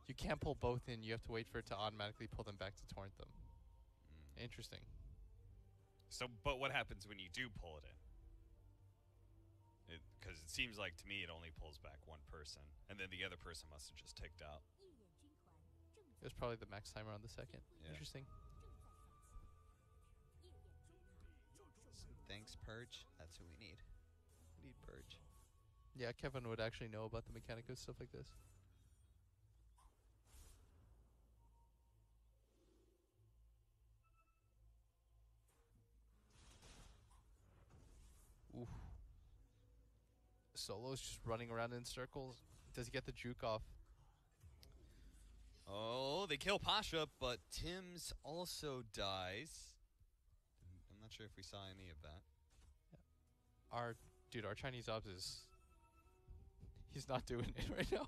You can't pull both in. You have to wait for it to automatically pull them back to torrent them. Interesting. So, but what happens when you do pull it in? Because it seems like to me it only pulls back one person, and then the other person must have just ticked out. It was probably the max timer on the second. Yeah. Interesting. Thanks, Purge. That's who we need. We need Purge. Yeah, Kevin would actually know about the mechanic of stuff like this. Oof. Solo's just running around in circles. Does he get the juke off? Oh, they kill Pasha, but Tim's also dies. I'm not sure if we saw any of that. Our Chinese ops is... He's not doing it right now.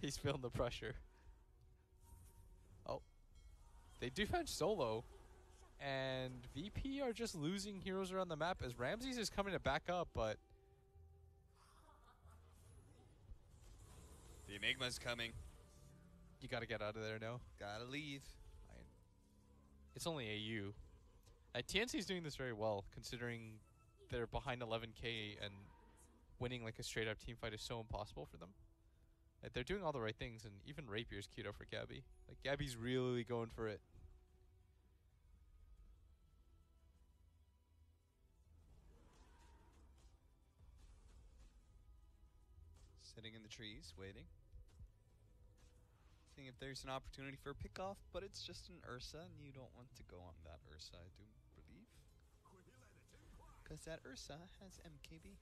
He's feeling the pressure. Oh. They defend Solo. And VP are just losing heroes around the map as Ramses is coming to back up, but... The Enigma's coming. You gotta get out of there now. Gotta leave. It's only AU. TnC is doing this very well, considering they're behind 11k and winning like a straight up team fight is so impossible for them. Like, they're doing all the right things, and even Rapier's queued up for Gabby. Like, Gabby's really going for it. Sitting in the trees, waiting. Seeing if there's an opportunity for a pickoff, but it's just an Ursa, and you don't want to go on that Ursa, I do believe. Because that Ursa has MKB.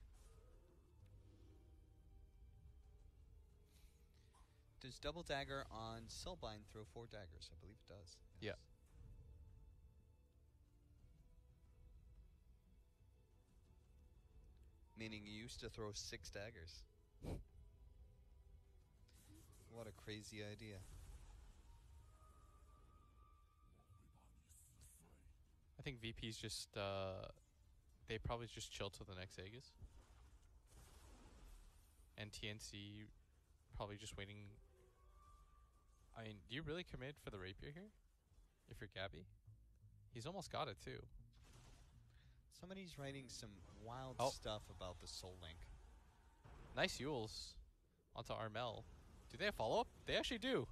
Does Double Dagger on Soulbind throw 4 daggers? I believe it does. Yeah. Meaning you used to throw 6 daggers. What a crazy idea. I think VP's just, they probably just chill till the next Aegis. And TnC probably just waiting. I mean, do you really commit for the Rapier here? If you're Gabby? He's almost got it too. Somebody's writing some wild stuff about the Soul Link. Nice Yules onto Armel. Do they have follow-up? They actually do.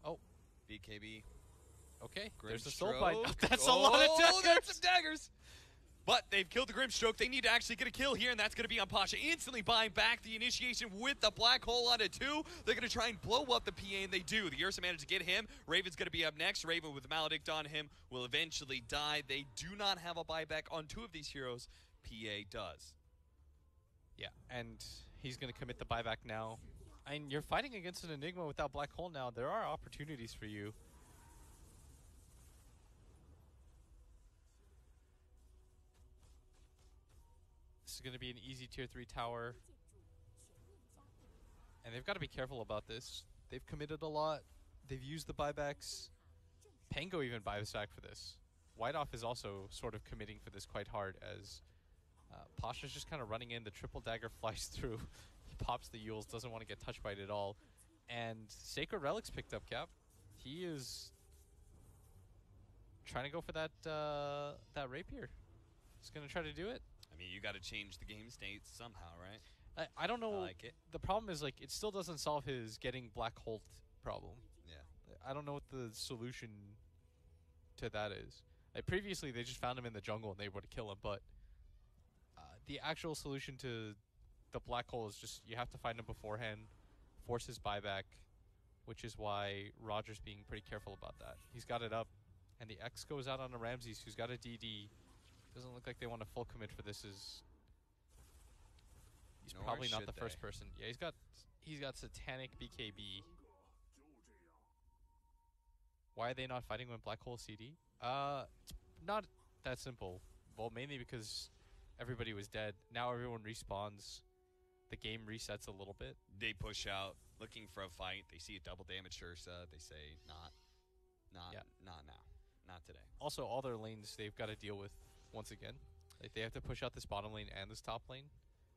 Oh. BKB. Okay, Grim there's the Stroke. Soulbind. That's a lot of daggers. That's some daggers. But they've killed the Grimstroke. They need to actually get a kill here, and that's going to be on Pasha. Instantly buying back the initiation with the Black Hole onto 2. They're going to try and blow up the PA, and they do. The Ursa managed to get him. Raven's going to be up next. Raven with Maledict on him will eventually die. They do not have a buyback on 2 of these heroes. PA does. Yeah, and he's going to commit the buyback now. I mean, you're fighting against an Enigma without Black Hole now. There are opportunities for you. This is going to be an easy tier 3 tower. And they've got to be careful about this. They've committed a lot. They've used the buybacks. Pango even buys back for this. Whiteoff is also sort of committing for this quite hard as Pasha's just kind of running in. The triple dagger flies through. He pops the Yules, doesn't want to get touched by it at all. And Sacred Relic's picked up, Cap. He is trying to go for that that Rapier. He's going to try to do it. I mean, you got to change the game state somehow, right? I don't know. I like it. The problem is, like, it still doesn't solve his getting Black Holt problem. Yeah. I don't know what the solution to that is. Like, previously, they just found him in the jungle and they would kill him, but the actual solution to the Black Hole is just you have to find him beforehand, force his buyback, which is why Roger's being pretty careful about that. He's got it up, and the X goes out on a Ramses who's got a DD. Doesn't look like they want to full commit for this. He's Nor probably not should the first they. person. Yeah, he's got Satanic BKB. Why are they not fighting when Black Hole CD? It's not that simple. Well, mainly because everybody was dead. Now everyone respawns. The game resets a little bit. They push out, looking for a fight. They see a double damage Ursa. They say, not now, not today. Also, all their lanes they've got to deal with once again. Like, they have to push out this bottom lane and this top lane.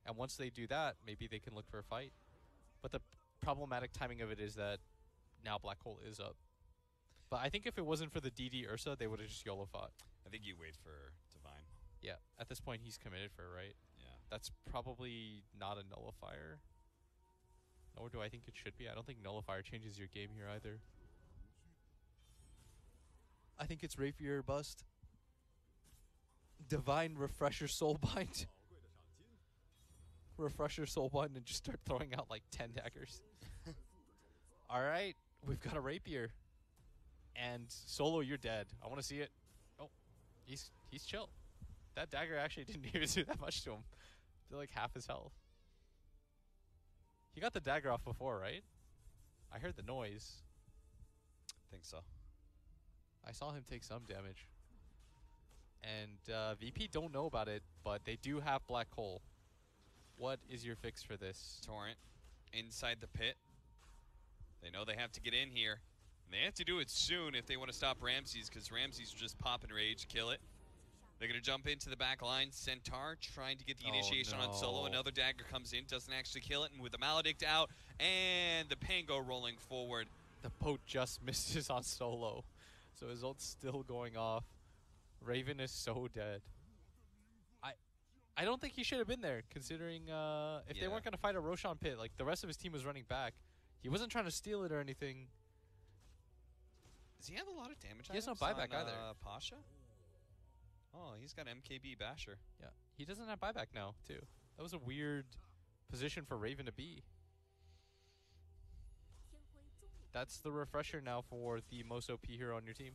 And once they do that, maybe they can look for a fight. But the problematic timing of it is that now Black Hole is up. But I think if it wasn't for the DD Ursa, they would have just YOLO fought. I think you wait for Divine. Yeah, at this point he's committed for it, right? Yeah. That's probably not a nullifier. Nor do I think it should be. I don't think nullifier changes your game here either. I think it's Rapier or bust. Divine Refresher Soulbind. Refresher Soulbind and just start throwing out like 10 daggers. Alright, we've got a Rapier. And Solo, you're dead. I want to see it. Oh, he's chill. That dagger actually didn't even do that much to him. Did like half his health. He got the dagger off before, right? I heard the noise. Think so. I saw him take some damage. And VP don't know about it, but they do have Black Hole. What is your fix for this? Torrent inside the pit. They know they have to get in here. And they have to do it soon if they want to stop Ramses, because Ramses will just pop and rage, kill it. They're going to jump into the back line. Centaur trying to get the initiation on Solo. Another dagger comes in, doesn't actually kill it. And with the Maledict out and the Pango rolling forward. The boat just misses on Solo. So his ult's still going off. Raven is so dead. I don't think he should have been there, considering if they weren't going to fight a Roshan pit, like the rest of his team was running back. He wasn't trying to steal it or anything. Does he have a lot of damage? He has no items buyback on, either. Pasha? Oh, he's got MKB Basher. Yeah, he doesn't have buyback now, too. That was a weird position for Raven to be. That's the refresher now for the most OP hero on your team.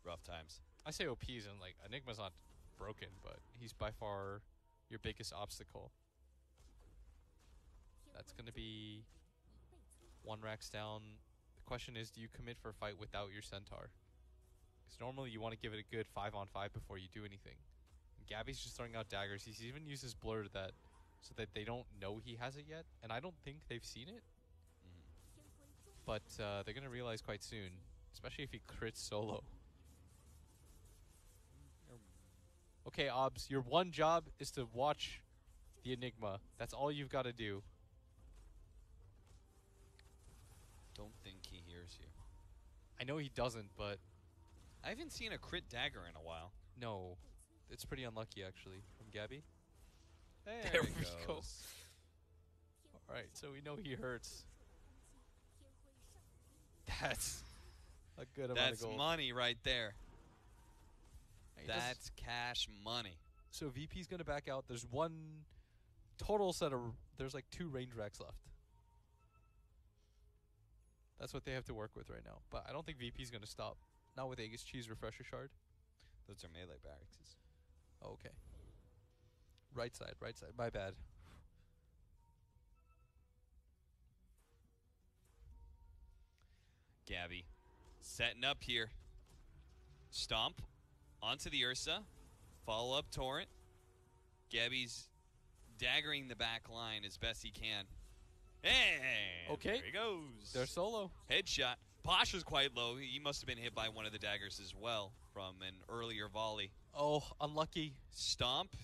Rough times. I say OPs and like Enigma's not broken, but he's by far your biggest obstacle. That's going to be 1 Rax down. The question is, do you commit for a fight without your Centaur? Because normally you want to give it a good 5-on-5 before you do anything. And Gabby's just throwing out daggers. He's even used his blur so that they don't know he has it yet. And I don't think they've seen it. But they're going to realize quite soon, especially if he crits solo. Okay, Obs, your one job is to watch the Enigma. That's all you've got to do. Don't think he hears you. I know he doesn't, but I haven't seen a crit dagger in a while. no. It's pretty unlucky, actually, from Gabby. There we it go. goes. Alright, so we know he hurts. That's a good amount of That's gold. money right there. He does- That's cash money. So VP's going to back out. There's one total set of... There's like 2 range racks left. That's what they have to work with right now. But I don't think VP's going to stop. Not with Aegis Cheese Refresher Shard. Those are melee barracks. Oh, okay. Right side, right side. My bad. Gabby setting up here. Stomp onto the Ursa. Follow up Torrent. Gabby's daggering the back line as best he can. And Okay. there he goes. They're solo. Headshot. Pasha's quite low. He must have been hit by one of the daggers as well from an earlier volley. Oh, unlucky. Stomp.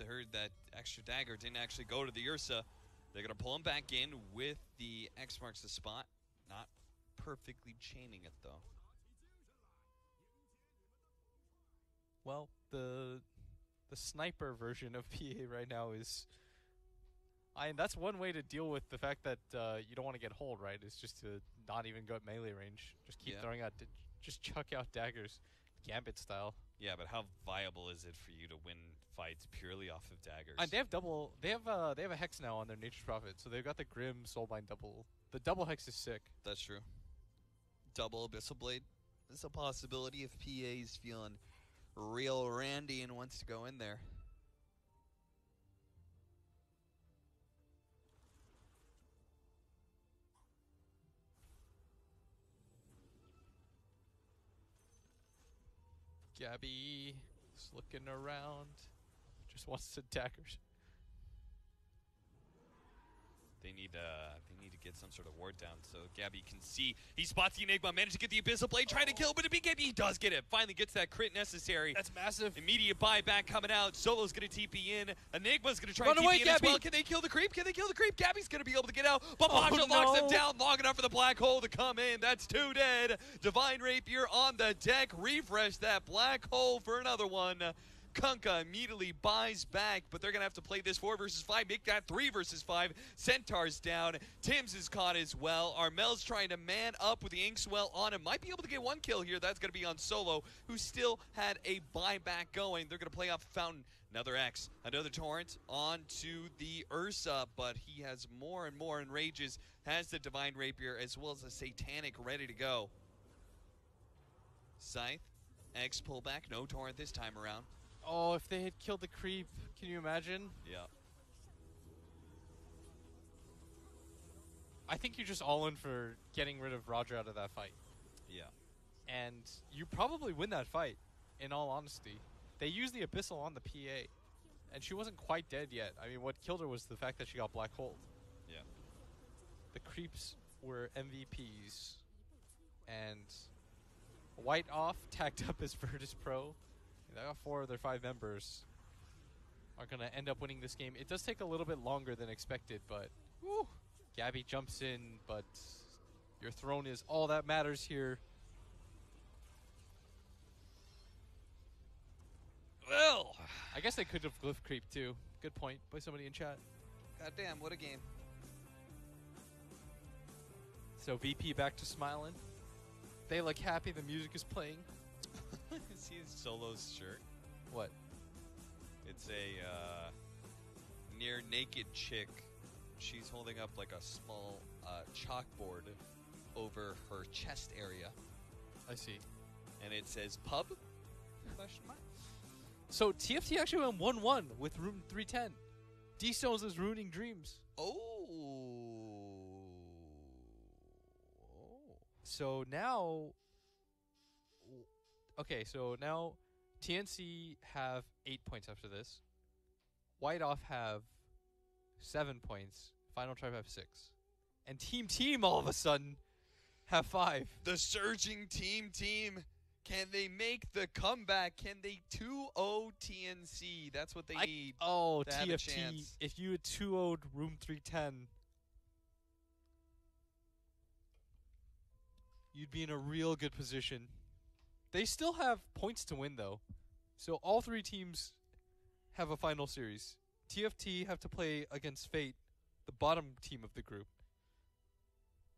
Heard that extra dagger didn't actually go to the Ursa. They're going to pull him back in with the X marks the spot. Not perfectly chaining it, though. Well, the sniper version of PA right now is... that's one way to deal with the fact that you don't want to get hold, right? Is just to not even go at melee range. Just keep throwing out... just chuck out daggers. Gambit style. Yeah, but how viable is it for you to win fights purely off of daggers? They have double... They have a Hex now on their Nature's Prophet, so they've got the Grim Soulbind double. The double Hex is sick. That's true. Double Abyssal Blade. There's a possibility if PA's feeling real randy and wants to go in there. Gabby is looking around. Just wants to daggers. They need to get some sort of ward down so Gabby can see. He spots the Enigma, managed to get the Abyssal Blade, trying to kill, but he does get it. Finally gets that crit necessary. That's massive. Immediate buyback coming out. Solo's going to TP in. Enigma's going to try Run and away, TP in as Gabby. well. Can they kill the creep? Can they kill the creep? Gabby's going to be able to get out, but Oh, Pasha locks him no. down long enough for the black hole to come in. That's 2 dead. Divine Rapier on the deck. Refresh that black hole for another one. Kunkka immediately buys back, but they're going to have to play this 4 versus 5. Make that 3 versus 5. Centaur's down. Tim's is caught as well. Armel's trying to man up with the Inkswell on him. Might be able to get 1 kill here. That's going to be on Solo, who still had a buyback going. They're going to play off Fountain. Another X. Another Torrent onto the Ursa, but he has more and more enrages. Has the Divine Rapier as well as a Satanic ready to go. Scythe. X pullback. No Torrent this time around. Oh, if they had killed the creep, can you imagine? Yeah. I think you're just all in for getting rid of Roger out of that fight. Yeah. And you probably win that fight, in all honesty. They used the Abyssal on the PA, and she wasn't quite dead yet. I mean, what killed her was the fact that she got black holed. Yeah. The creeps were MVPs. And White off, tagged up as Virtus Pro. They got 4 of their 5 members are going to end up winning this game. It does take a little bit longer than expected, but woo, Gabby jumps in, but your throne is all that matters here. Well, I guess they could have glyph creep too. Good point by somebody in chat. Goddamn, what a game. So VP back to smiling. They look happy. The music is playing. See his Solo's shirt? What? It's a near naked chick. She's holding up like a small chalkboard over her chest area. I see. And it says pub? Question mark. So TFT actually went 1-1 with Room 310. D-Stones is ruining dreams. Oh. So now... Okay, so now TnC have 8 points after this. White Off have 7 points. Final Tribe have 6. And Team all of a sudden have 5. The surging team. Can they make the comeback? Can they 2-0 TnC? That's what they need. Oh, to have a TFT. chance. If you had 2-0'd Room 310, you'd be in a real good position. They still have points to win, though. So all 3 teams have a final series. TFT have to play against Fate, the bottom team of the group.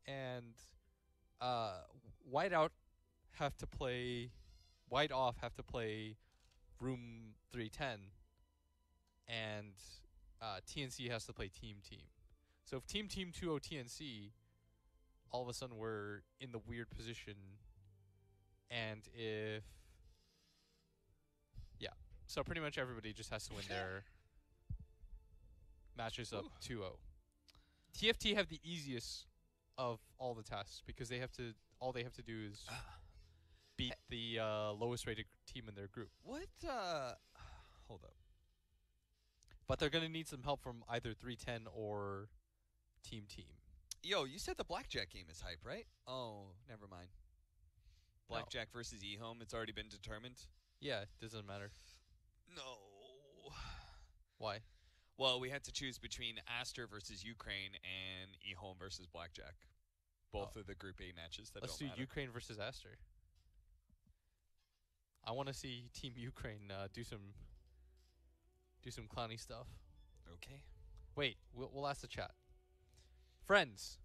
And White Off have to play Room 310. And TnC has to play Team. So if Team 2-0 TnC, all of a sudden we're in the weird position. And if... Yeah. So pretty much everybody just has to win their matches up 2-0. TFT have the easiest of all the tasks because they have to... All they have to do is beat the lowest rated team in their group. What? Hold up. But they're going to need some help from either 310 or Team. Yo, you said the Blackjack game is hype, right? Oh, never mind. Blackjack versus eHome, it's already been determined? Yeah, it doesn't matter. No. Why? Well, we had to choose between Aster versus Ukraine and eHome versus Blackjack. Both of the Group A matches that Let's don't do matter. Ukraine versus Aster. I want to see Team Ukraine do some clowny stuff. Okay. Wait, we'll ask the chat. Friends,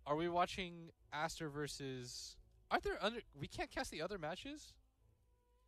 are we watching Aster versus... We can't cast the other matches?